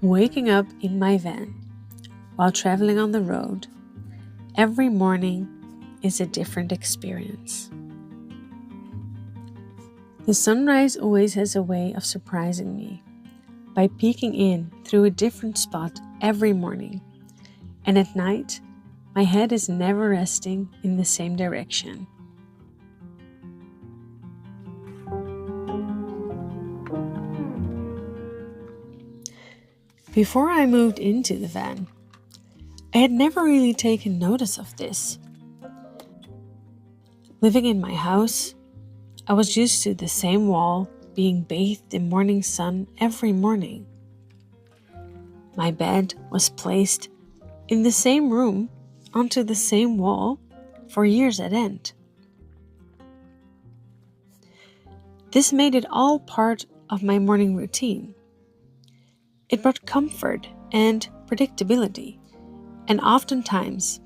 Waking up in my van while traveling on the road every morning is a different experience. The sunrise always has a way of surprising me by peeking in through a different spot every morning, and at night my head is never resting in the same direction. Before I moved into the van, I had never really taken notice of this. Living in my house, I was used to the same wall being bathed in morning sun every morning. My bed was placed in the same room onto the same wall for years at end. This made it all part of my morning routine. It brought comfort and predictability, and oftentimes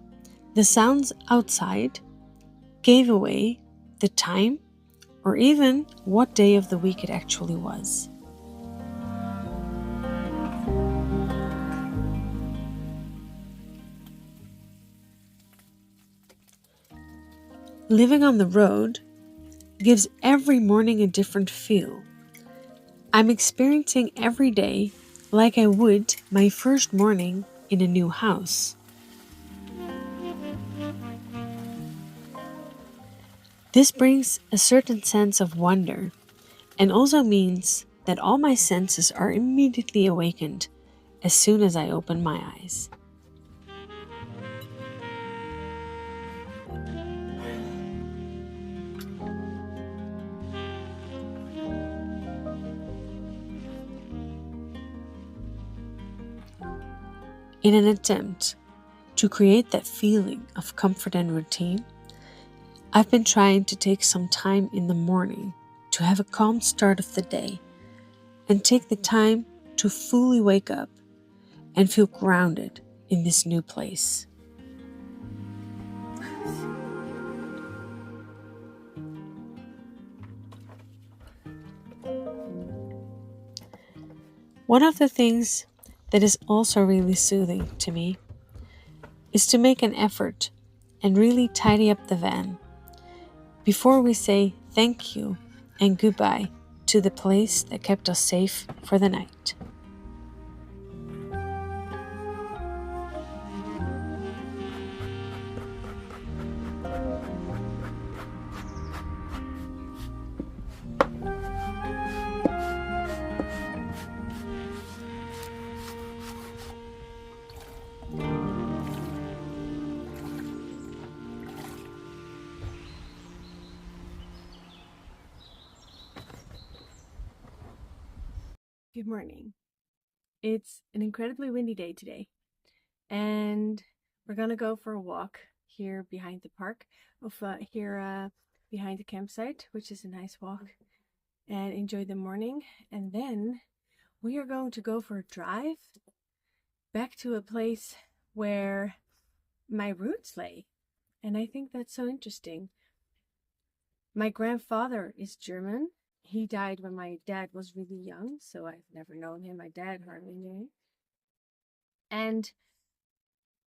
the sounds outside gave away the time or even what day of the week it actually was. Living on the road gives every morning a different feel. I'm experiencing every day like I would my first morning in a new house. This brings a certain sense of wonder and also means that all my senses are immediately awakened as soon as I open my eyes. In an attempt to create that feeling of comfort and routine, I've been trying to take some time in the morning to have a calm start of the day and take the time to fully wake up and feel grounded in this new place. One of the things that is also really soothing to me is to make an effort and really tidy up the van before we say thank you and goodbye to the place that kept us safe for the night. Good morning. It's an incredibly windy day today, and we're gonna go for a walk here behind the park, behind the campsite, which is a nice walk, and enjoy the morning. And then we are going to go for a drive back to a place where my roots lay, and I think that's so interesting. My grandfather is German. He died when my dad was really young, so I've never known him. My dad hardly knew him. And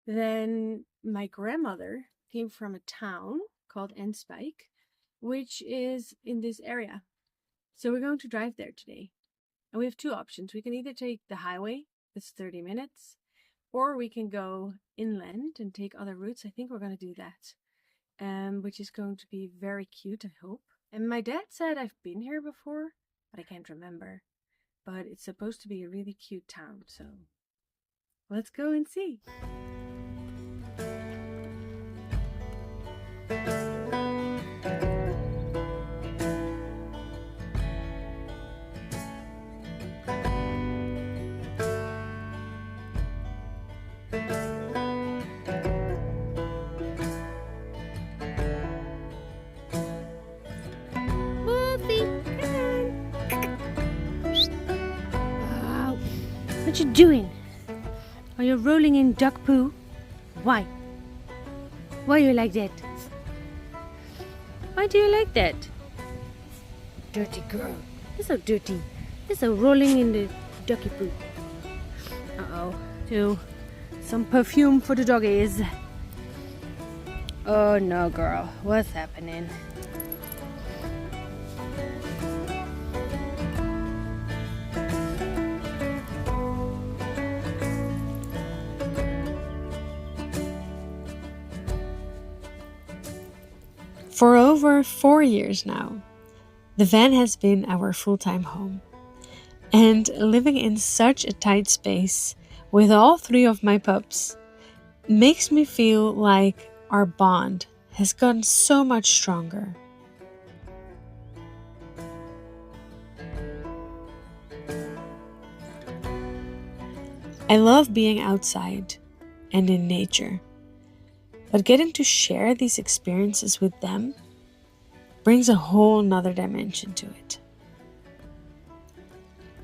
then my grandmother came from a town called Enspijk, which is in this area. So we're going to drive there today. And we have two options. We can either take the highway, it's 30 minutes, or we can go inland and take other routes. I think we're going to do that, which is going to be very cute, I hope. And my dad said I've been here before, but I can't remember. But it's supposed to be a really cute town, so let's go and see. What you doing? Are you rolling in duck poo? Why? Why you like that? Why do you like that? Dirty girl. You're so dirty. You're so rolling in the ducky poo. to some perfume for the doggies. Oh no, girl, what's happening? For over 4 years now, the van has been our full-time home. And living in such a tight space with all 3 of my pups makes me feel like our bond has gotten so much stronger. I love being outside and in nature, but getting to share these experiences with them brings a whole nother dimension to it.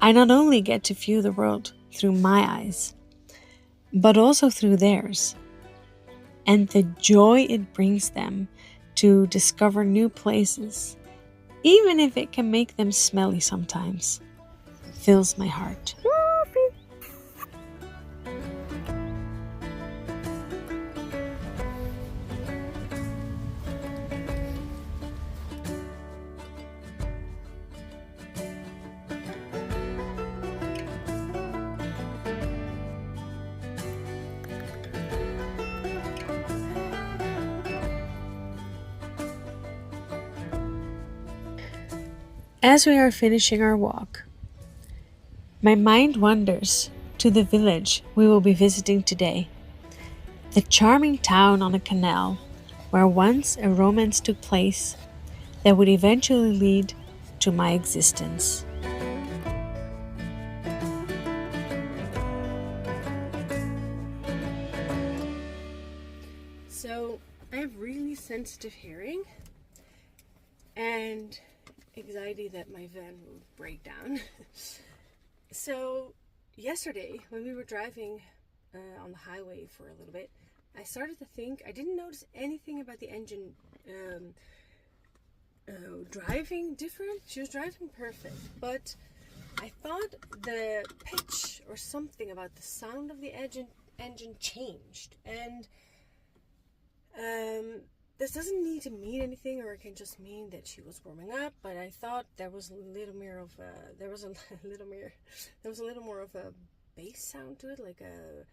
I not only get to view the world through my eyes, but also through theirs, and the joy it brings them to discover new places, even if it can make them smelly sometimes, fills my heart. As we are finishing our walk, my mind wanders to the village we will be visiting today, the charming town on a canal where once a romance took place that would eventually lead to my existence. So I have really sensitive hearing and anxiety that my van will break down. So yesterday when we were driving on the highway for a little bit, I started to think I didn't notice anything about the engine driving different. She was driving perfect, but I thought the pitch or something about the sound of the engine changed. And this doesn't need to mean anything, or it can just mean that she was warming up. But I thought there was a little more of a bass sound to it, like a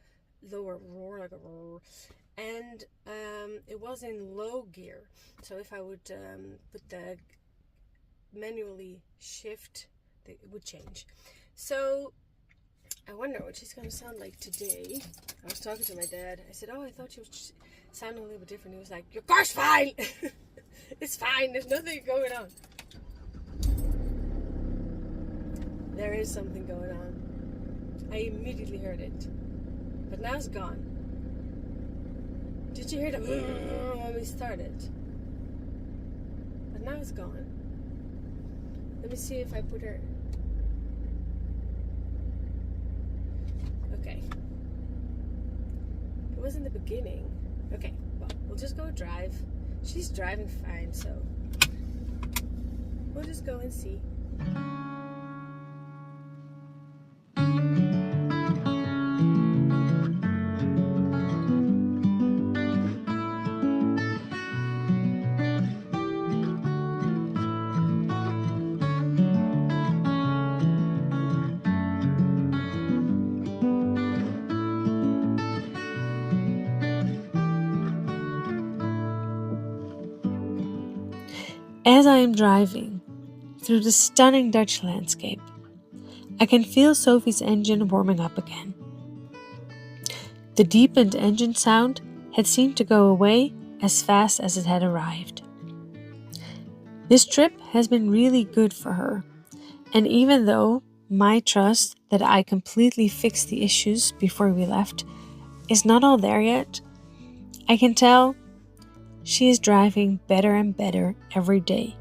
lower roar, like a roar. And it was in low gear. So if I would put the manually shift, it would change. So I wonder what she's going to sound like today. I was talking to my dad. I said, oh, I thought she was sounding a little bit different. He was like, your car's fine. It's fine. There's nothing going on. There is something going on. I immediately heard it. But now it's gone. Did you hear the when we started? But now it's gone. Let me see if I put her... Okay. It was in the beginning. Okay, well, we'll just go drive. She's driving fine, so we'll just go and see. As I am driving through the stunning Dutch landscape, I can feel Sophie's engine warming up again. The deepened engine sound had seemed to go away as fast as it had arrived. This trip has been really good for her, and even though my trust that I completely fixed the issues before we left is not all there yet, I can tell she is driving better and better every day.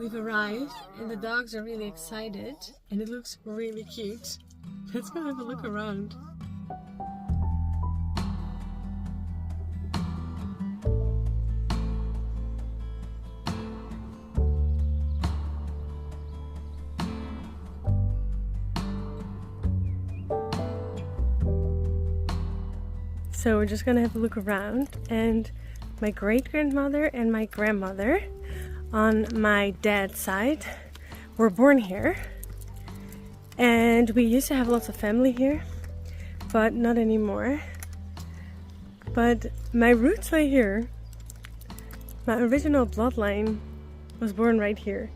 We've arrived and the dogs are really excited and it looks really cute. Let's go have a look around. So we're just gonna have a look around, and my great-grandmother and my grandmother on my dad's side were born here, and we used to have lots of family here, but not anymore. But my roots lay here. My original bloodline was born right here.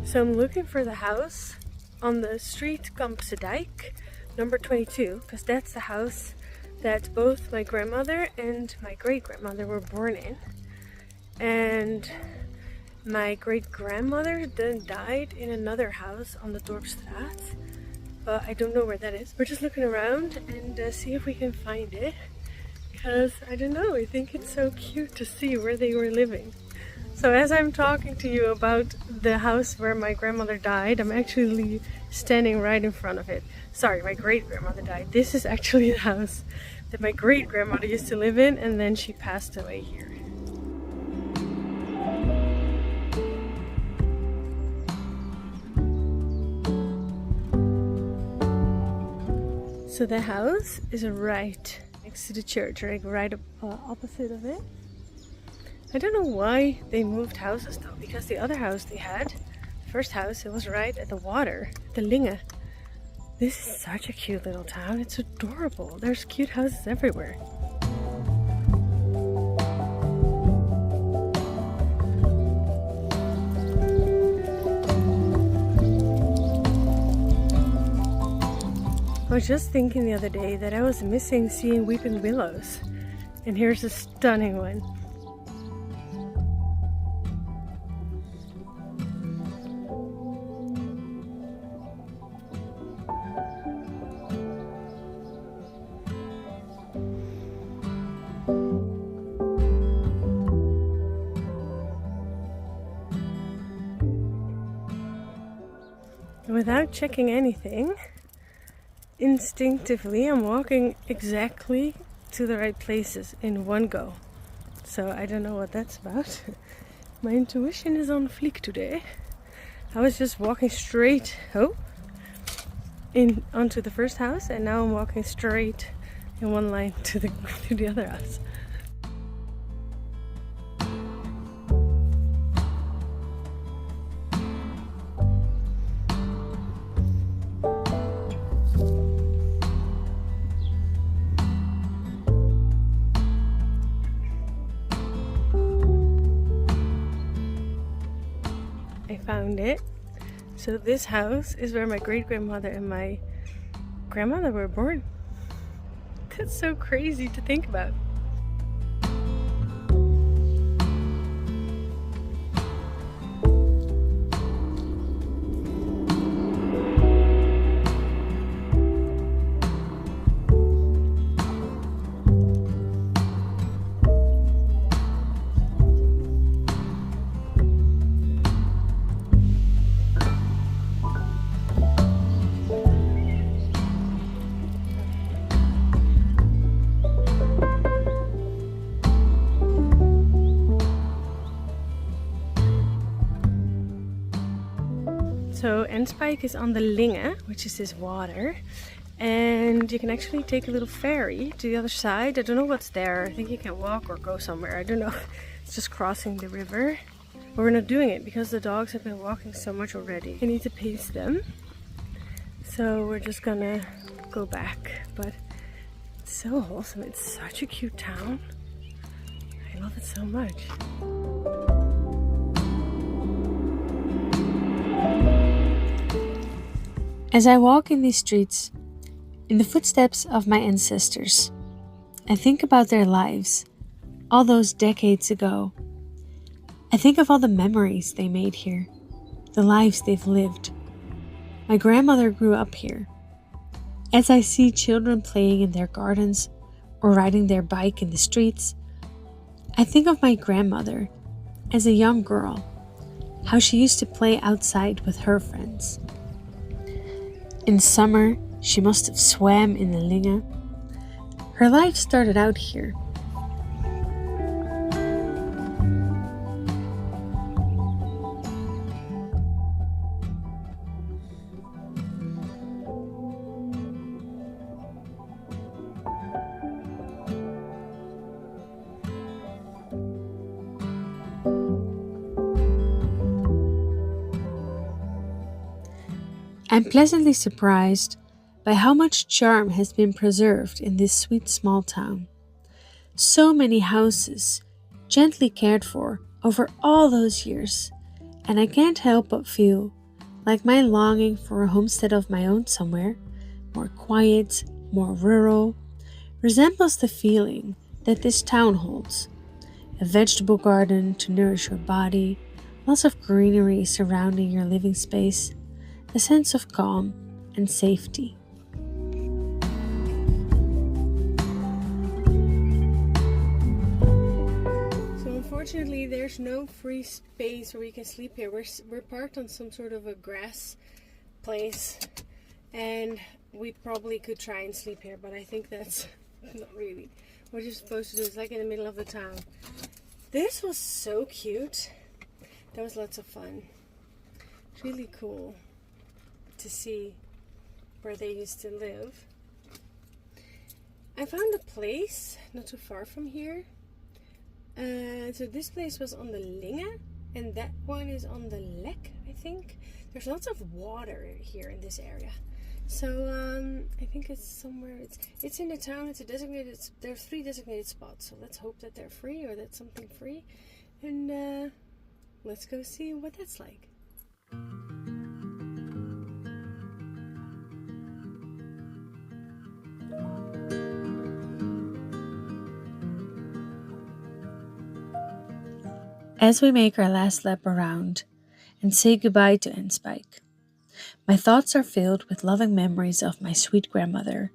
So I'm looking for the house on the street Dijk, number 22, because that's the house that both my grandmother and my great-grandmother were born in. And my great-grandmother then died in another house on the Dorpstraat, but I don't know where that is. We're just looking around and see if we can find it, because I don't know, I think it's so cute to see where they were living. So as I'm talking to you about the house where my grandmother died, I'm actually standing right in front of it. Sorry, my great-grandmother died. This is actually the house that my great-grandmother used to live in, and then she passed away here. So the house is right next to the church, right opposite of it. I don't know why they moved houses though, because the other house they had, the first house, it was right at the water, the Linge. This is such a cute little town, it's adorable. There's cute houses everywhere. I was just thinking the other day that I was missing seeing weeping willows, and here's a stunning one. Without checking anything, instinctively I'm walking exactly to the right places in one go. So I don't know what that's about. My intuition is on fleek today. I was just walking straight onto the first house, and now I'm walking straight in one line to the other house. Found it. So this house is where my great-grandmother and my grandmother were born. That's so crazy to think about. So Enspijk is on the Linge, which is this water, and you can actually take a little ferry to the other side. I don't know what's there. I think you can walk or go somewhere. I don't know. It's just crossing the river. But we're not doing it because the dogs have been walking so much already. I need to pace them. So we're just gonna go back. But it's so wholesome. It's such a cute town. I love it so much. As I walk in these streets, in the footsteps of my ancestors, I think about their lives all those decades ago. I think of all the memories they made here, the lives they've lived. My grandmother grew up here. As I see children playing in their gardens or riding their bike in the streets, I think of my grandmother as a young girl, how she used to play outside with her friends. In summer, she must have swam in the Linge. Her life started out here. I'm pleasantly surprised by how much charm has been preserved in this sweet small town. So many houses, gently cared for over all those years, and I can't help but feel like my longing for a homestead of my own somewhere, more quiet, more rural, resembles the feeling that this town holds. A vegetable garden to nourish your body, lots of greenery surrounding your living space, a sense of calm and safety. So unfortunately, there's no free space where we can sleep here. We're parked on some sort of a grass place, and we probably could try and sleep here, but I think that's not really what you're supposed to do. It's like in the middle of the town. This was so cute. That was lots of fun. It's really cool to see where they used to live. I found a place not too far from here. So this place was on the Linge, and that one is on the Lek, I think. There's lots of water here in this area. So I think it's somewhere. It's in the town. It's a designated. There's 3 designated spots. So let's hope that they're free or that something free, and let's go see what that's like. As we make our last lap around and say goodbye to Enspijk, my thoughts are filled with loving memories of my sweet grandmother,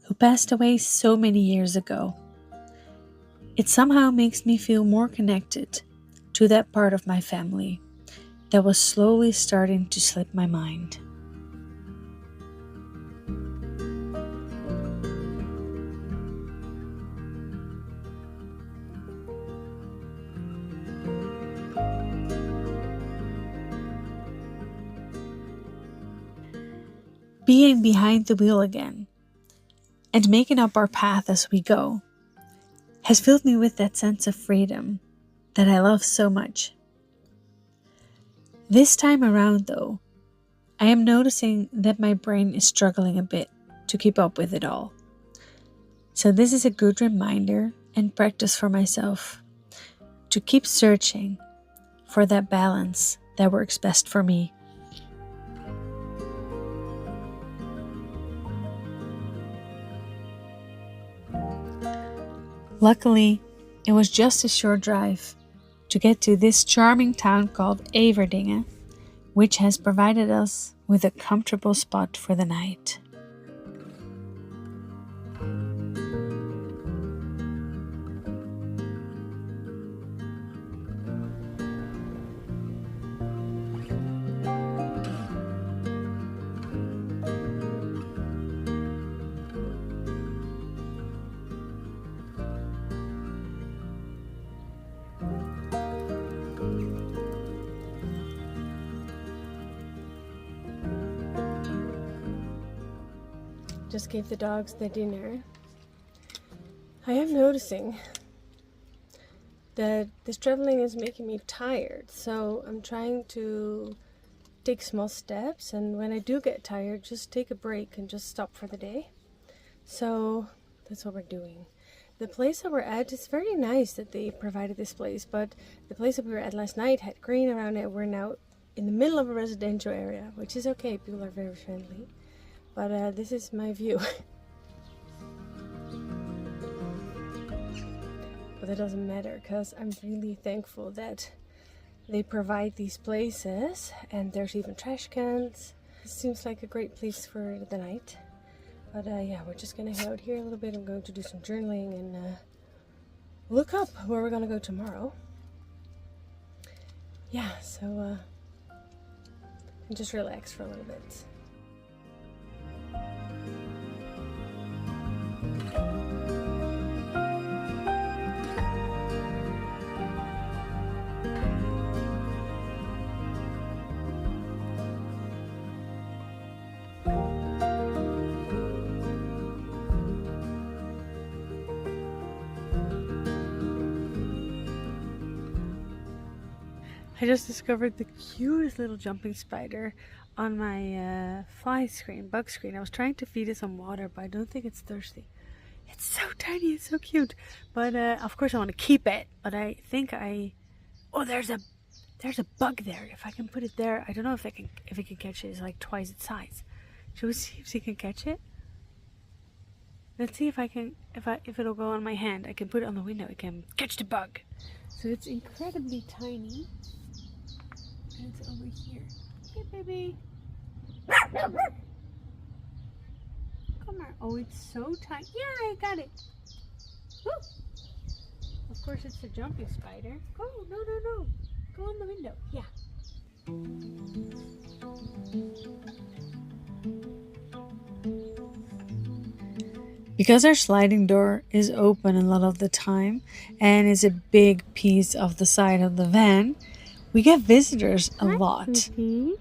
who passed away so many years ago. It somehow makes me feel more connected to that part of my family that was slowly starting to slip my mind. Being behind the wheel again and making up our path as we go has filled me with that sense of freedom that I love so much. This time around, though, I am noticing that my brain is struggling a bit to keep up with it all. So this is a good reminder and practice for myself to keep searching for that balance that works best for me. Luckily, it was just a short drive to get to this charming town called Everdingen, which has provided us with a comfortable spot for the night. Just gave the dogs their dinner. I am noticing that this traveling is making me tired, so I'm trying to take small steps, and when I do get tired, just take a break and just stop for the day. So that's what we're doing. The place that we're at is very nice that they provided this place, but the place that we were at last night had green around it. We're now in the middle of a residential area, which is okay. People are very friendly. But this is my view. but it doesn't matter because I'm really thankful that they provide these places, and there's even trash cans. It seems like a great place for the night. But yeah, we're just gonna hang out here a little bit. I'm going to do some journaling and look up where we're gonna go tomorrow. Yeah, so and just relax for a little bit. I just discovered the cutest little jumping spider on my bug screen. I was trying to feed it some water, but I don't think it's thirsty. It's so tiny, it's so cute. But of course I want to keep it, but I think oh, there's a bug there. If I can put it there, I don't know if it can catch it. It's like twice its size. Should we see if she can catch it? Let's see if I can, if it'll go on my hand. I can put it on the window. I can catch the bug. So it's incredibly tiny. And it's over here. Hey, baby. Come here. Oh, it's so tiny. Yeah, I got it. Woo. Of course, it's a jumping spider. Go. No. Go on the window. Yeah. Because our sliding door is open a lot of the time and is a big piece of the side of the van, we get visitors a lot.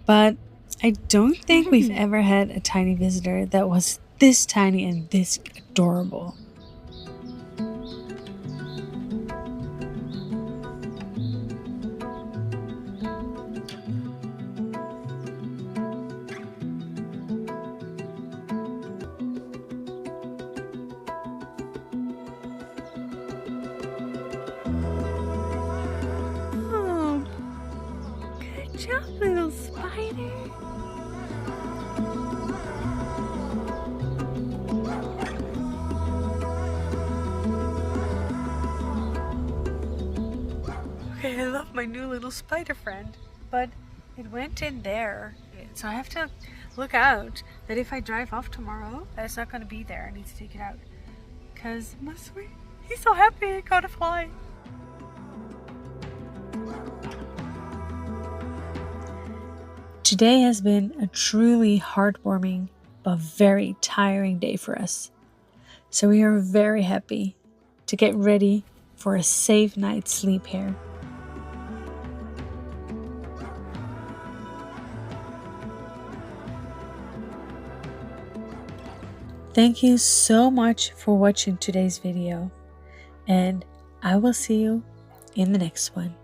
But I don't think we've ever had a tiny visitor that was this tiny and this adorable. Good job, little spider. Okay, I love my new little spider friend, but it went in there. So I have to look out that if I drive off tomorrow, that it's not going to be there. I need to take it out. Because he's so happy I got to fly. Today has been a truly heartwarming but very tiring day for us. So we are very happy to get ready for a safe night's sleep here. Thank you so much for watching today's video, and I will see you in the next one.